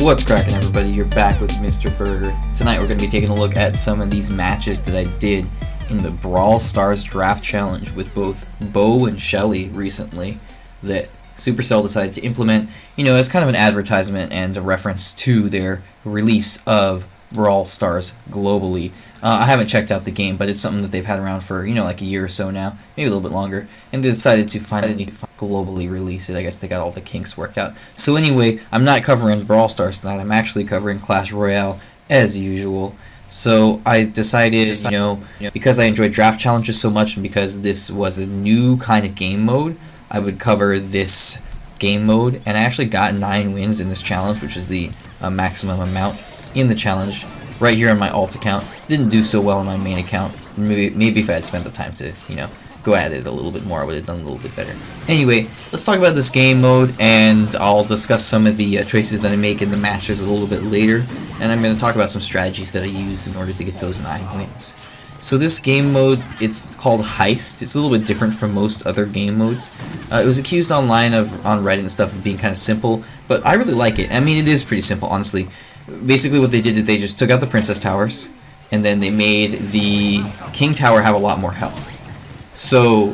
What's cracking, everybody? You're back with Mr. Berger. Tonight we're going to be taking a look at some of these matches that I did in the Brawl Stars Draft Challenge with both Bo and Shelly recently that Supercell decided to implement, as kind of an advertisement and a reference to their release of Brawl Stars globally. I haven't checked out the game, but it's something that they've had around for, like a year or so now, maybe a little bit longer, and they decided to finally globally release it. I guess they got all the kinks worked out. So anyway, I'm not covering Brawl Stars tonight. I'm actually covering Clash Royale as usual. So I decided, because I enjoyed draft challenges so much and because this was a new kind of game mode, I would cover this game mode, and I actually got 9 wins in this challenge, which is the maximum amount in the challenge. Right here on my alt account, didn't do so well on my main account. Maybe if I had spent the time to, go at it a little bit more, I would have done a little bit better. Anyway, let's talk about this game mode, and I'll discuss some of the choices that I make in the matches a little bit later, and I'm going to talk about some strategies that I used in order to get those 9 wins. So this game mode, it's called Heist. It's a little bit different from most other game modes. It was accused online on Reddit and stuff of being kind of simple, but I really like it. I mean, it is pretty simple, honestly. Basically what they did is they just took out the princess towers, and then they made the king tower have a lot more health. So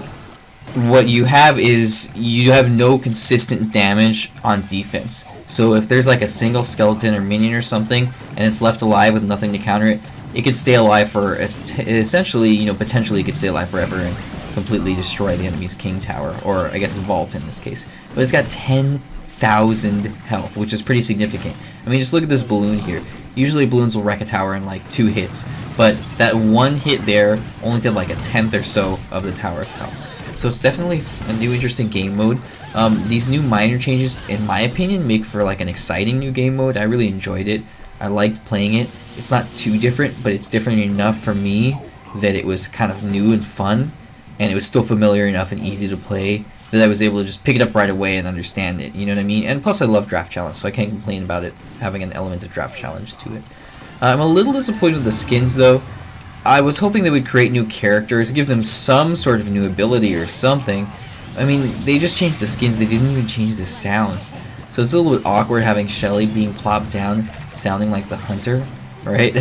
what you have is you have no consistent damage on defense. So if there's like a single skeleton or minion or something and it's left alive with nothing to counter it, it could stay alive for essentially, potentially it could stay alive forever and completely destroy the enemy's king tower, or I guess vault in this case. But it's got 10,000 health, which is pretty significant. I mean, just look at this balloon here. Usually balloons will wreck a tower in like 2 hits, but that one hit there only did like a 1/10 or so of the tower's health. So it's definitely a new interesting game mode. These new minor changes, in my opinion, make for like an exciting new game mode. I really enjoyed it. I liked playing it. It's not too different, but it's different enough for me that it was kind of new and fun, and it was still familiar enough and easy to play that I was able to just pick it up right away and understand it, you know what I mean? And plus I love draft challenge, so I can't complain about it having an element of draft challenge to it. I'm a little disappointed with the skins though. I was hoping they would create new characters, give them some sort of new ability or something. I mean, they just changed the skins, they didn't even change the sounds. So it's a little bit awkward having Shelly being plopped down sounding like the hunter, right?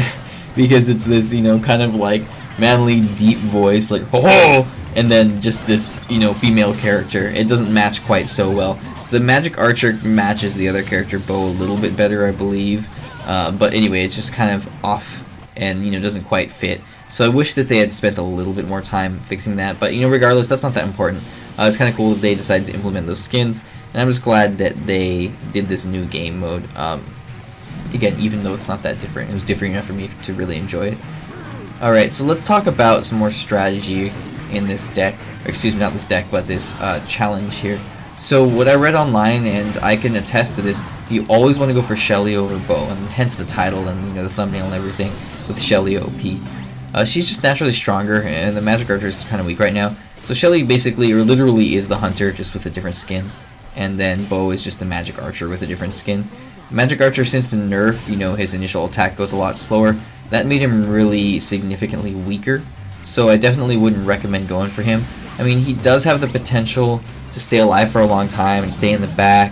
Because it's this, kind of like manly deep voice, like ho-ho! And then just this, female character. It doesn't match quite so well. The magic archer matches the other character, Bo, a little bit better, I believe. But anyway, it's just kind of off and, doesn't quite fit. So I wish that they had spent a little bit more time fixing that. But, regardless, that's not that important. It's kind of cool that they decided to implement those skins. And I'm just glad that they did this new game mode. Again, even though it's not that different, it was different enough for me to really enjoy it. Alright, so let's talk about some more strategy in this deck, or excuse me, not this deck, but this challenge here. So what I read online, and I can attest to this, you always want to go for Shelly over Bo, and hence the title and the thumbnail and everything with Shelly OP. She's just naturally stronger, and the magic archer is kind of weak right now. So Shelly basically, or literally, is the hunter, just with a different skin, and then Bo is just the magic archer with a different skin. Magic archer, since the nerf, his initial attack goes a lot slower. That made him really significantly weaker. So I definitely wouldn't recommend going for him. I mean, he does have the potential to stay alive for a long time and stay in the back,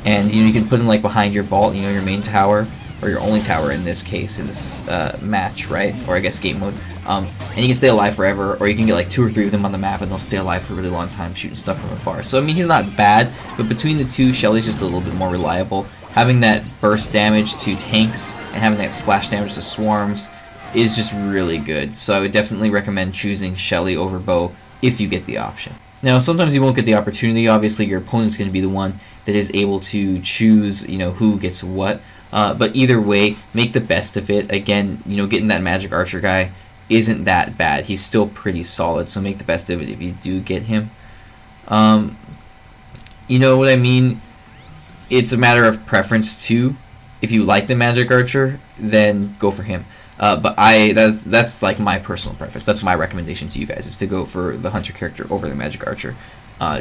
and you can put him like behind your vault, your main tower, or your only tower in this case, in this match, right? Or I guess game mode. And you can stay alive forever, or you can get like 2 or 3 of them on the map and they'll stay alive for a really long time shooting stuff from afar. So I mean, he's not bad, but between the two, Shelly's just a little bit more reliable. Having that burst damage to tanks and having that splash damage to swarms is just really good. So I would definitely recommend choosing Shelly over Bo if you get the option. Now, sometimes you won't get the opportunity. Obviously, your opponent's going to be the one that is able to choose, who gets what. But either way, make the best of it. Again, getting that magic archer guy isn't that bad. He's still pretty solid, so make the best of it if you do get him. You know what I mean? It's a matter of preference too. If you like the magic archer, then go for him. But that's like my personal preference. That's my recommendation to you guys, is to go for the hunter character over the magic archer.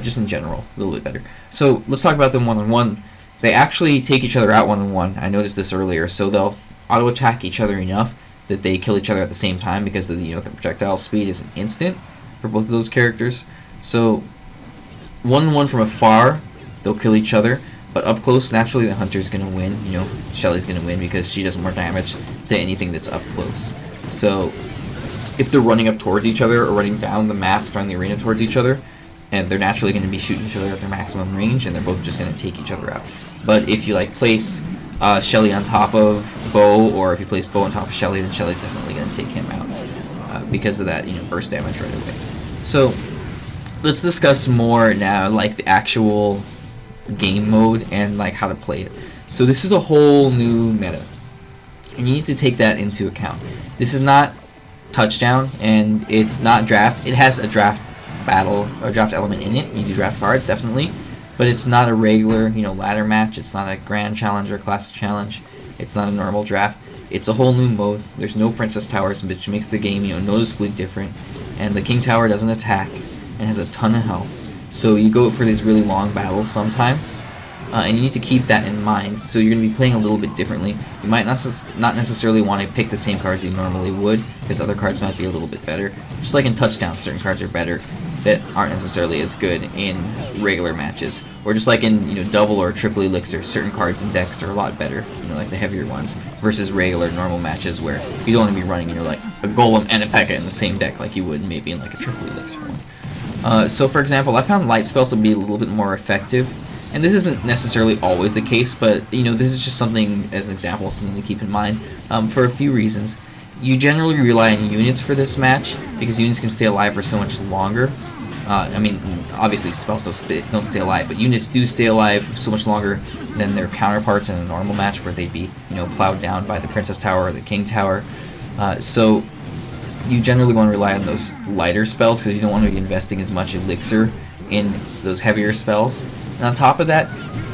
Just in general, a little bit better. So let's talk about them one-on-one. They actually take each other out one-on-one. I noticed this earlier. So they'll auto-attack each other enough that they kill each other at the same time, because of the projectile speed is an instant for both of those characters. So 1-1 from afar, they'll kill each other. But up close, naturally the hunter's gonna win. You know, Shelly's gonna win because she does more damage to anything that's up close. So if they're running up towards each other or running down the map, down the arena towards each other, and they're naturally going to be shooting each other at their maximum range, and they're both just going to take each other out. But if you like place Shelly on top of Bo, or if you place Bo on top of Shelly, then Shelly's definitely going to take him out because of that, you know, burst damage right away. So let's discuss more now, like the actual game mode and like how to play it. So this is a whole new meta, and you need to take that into account. This is not touchdown, and it's not draft. It has a draft battle or draft element in it. You do draft cards, definitely, but it's not a regular, you know, ladder match. It's not a grand challenge or classic challenge. It's not a normal draft. It's a whole new mode. There's no princess towers, which makes the game, you know, noticeably different. And the king tower doesn't attack and has a ton of health. So you go for these really long battles sometimes, and you need to keep that in mind. So you're going to be playing a little bit differently. You might not necessarily want to pick the same cards you normally would, because other cards might be a little bit better. Just like in touchdown, certain cards are better that aren't necessarily as good in regular matches, or just like in, you know, double or triple elixir, certain cards and decks are a lot better, you know, like the heavier ones, versus regular normal matches where you don't want to be running, you know, like a golem and a P.E.K.K.A. in the same deck like you would maybe in like a triple elixir one. So for example, I found light spells to be a little bit more effective, and this isn't necessarily always the case, but you know, this is just something as an example, something to keep in mind for a few reasons. You generally rely on units for this match because units can stay alive for so much longer. I mean, obviously spells don't stay alive, but units do stay alive so much longer than their counterparts in a normal match where they'd be, you know, plowed down by the princess tower or the king tower. So you generally want to rely on those lighter spells because you don't want to be investing as much elixir in those heavier spells. And on top of that,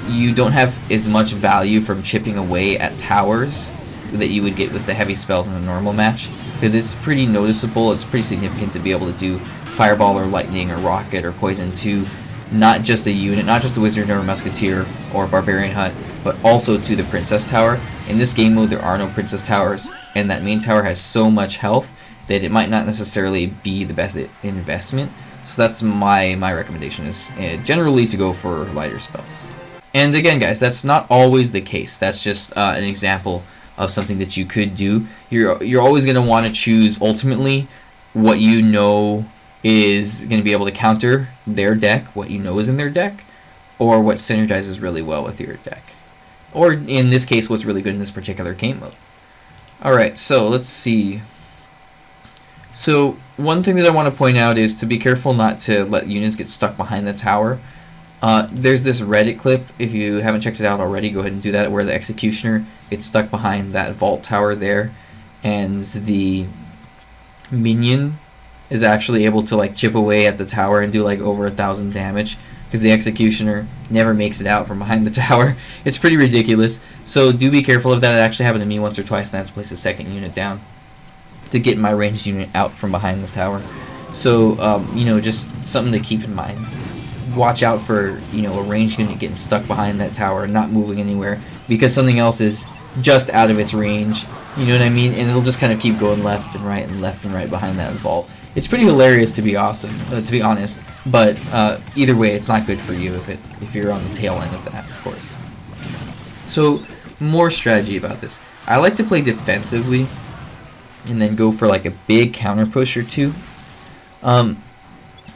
you don't have as much value from chipping away at towers that you would get with the heavy spells in a normal match, because it's pretty noticeable, it's pretty significant to be able to do fireball or lightning or rocket or poison to not just a unit, not just a wizard or a musketeer or barbarian hut, but also to the princess tower. In this game mode there are no princess towers, and that main tower has so much health that it might not necessarily be the best investment. So that's my recommendation, is generally to go for lighter spells. And again guys, that's not always the case. That's just an example of something that you could do. You're always going to want to choose ultimately what you know is going to be able to counter their deck, what you know is in their deck, or what synergizes really well with your deck, or in this case what's really good in this particular game mode. Alright, so let's see. So one thing that I want to point out is to be careful not to let units get stuck behind the tower. There's this Reddit clip, if you haven't checked it out already, go ahead and do that, where the executioner gets stuck behind that vault tower there, and the minion is actually able to like chip away at the tower and do like over 1,000 damage because the executioner never makes it out from behind the tower. It's pretty ridiculous, so do be careful of that. It actually happened to me once or twice, and I had to place a second unit down to get my ranged unit out from behind the tower. So you know, just something to keep in mind. Watch out for, you know, a ranged unit getting stuck behind that tower and not moving anywhere because something else is just out of its range, you know what I mean? And it'll just kind of keep going left and right behind that vault. It's pretty hilarious, to be honest, but either way, it's not good for you if you're on the tail end of that, of course. So more strategy about this. I like to play defensively and then go for like a big counter push or two.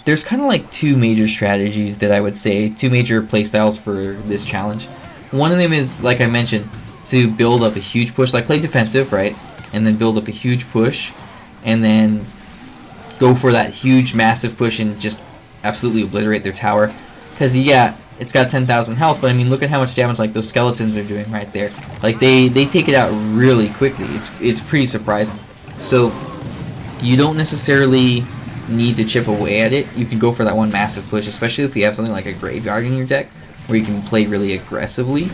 There's kind of like two major strategies that I would say, two major playstyles for this challenge. One of them is, like I mentioned, to build up a huge push, like play defensive, right? And then build up a huge push, and then go for that huge, massive push and just absolutely obliterate their tower. Because, yeah, it's got 10,000 health, but I mean, look at how much damage like those skeletons are doing right there. Like, they take it out really quickly. It's pretty surprising. So, you don't necessarily need to chip away at it. You can go for that one massive push, especially if you have something like a graveyard in your deck where you can play really aggressively.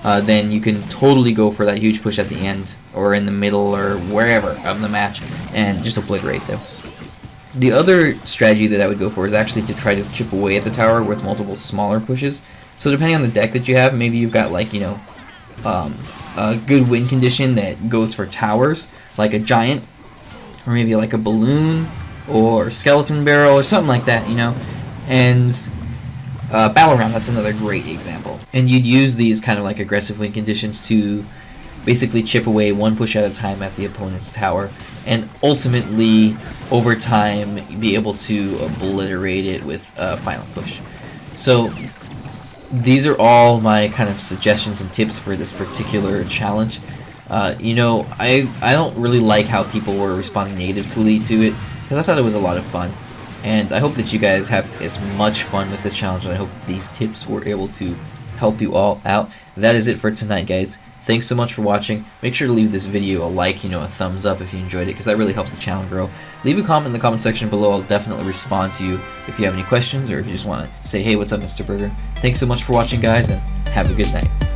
Then you can totally go for that huge push at the end or in the middle or wherever of the match and just obliterate them. The other strategy that I would go for is actually to try to chip away at the tower with multiple smaller pushes. So depending on the deck that you have, maybe you've got like, you know, a good win condition that goes for towers, like a giant, or maybe like a balloon, or skeleton barrel, or something like that, you know. And Battle Round, that's another great example. And you'd use these kind of like aggressive win conditions to basically chip away one push at a time at the opponent's tower, and ultimately, over time, be able to obliterate it with a final push. So these are all my kind of suggestions and tips for this particular challenge. You know, I don't really like how people were responding negatively to it, because I thought it was a lot of fun. And I hope that you guys have as much fun with this challenge, and I hope these tips were able to help you all out. That is it for tonight, guys. Thanks so much for watching. Make sure to leave this video a like, you know, a thumbs up if you enjoyed it, because that really helps the channel grow. Leave a comment in the comment section below. I'll definitely respond to you if you have any questions, or if you just want to say, hey, what's up, Mr. Berger. Thanks so much for watching, guys, and have a good night.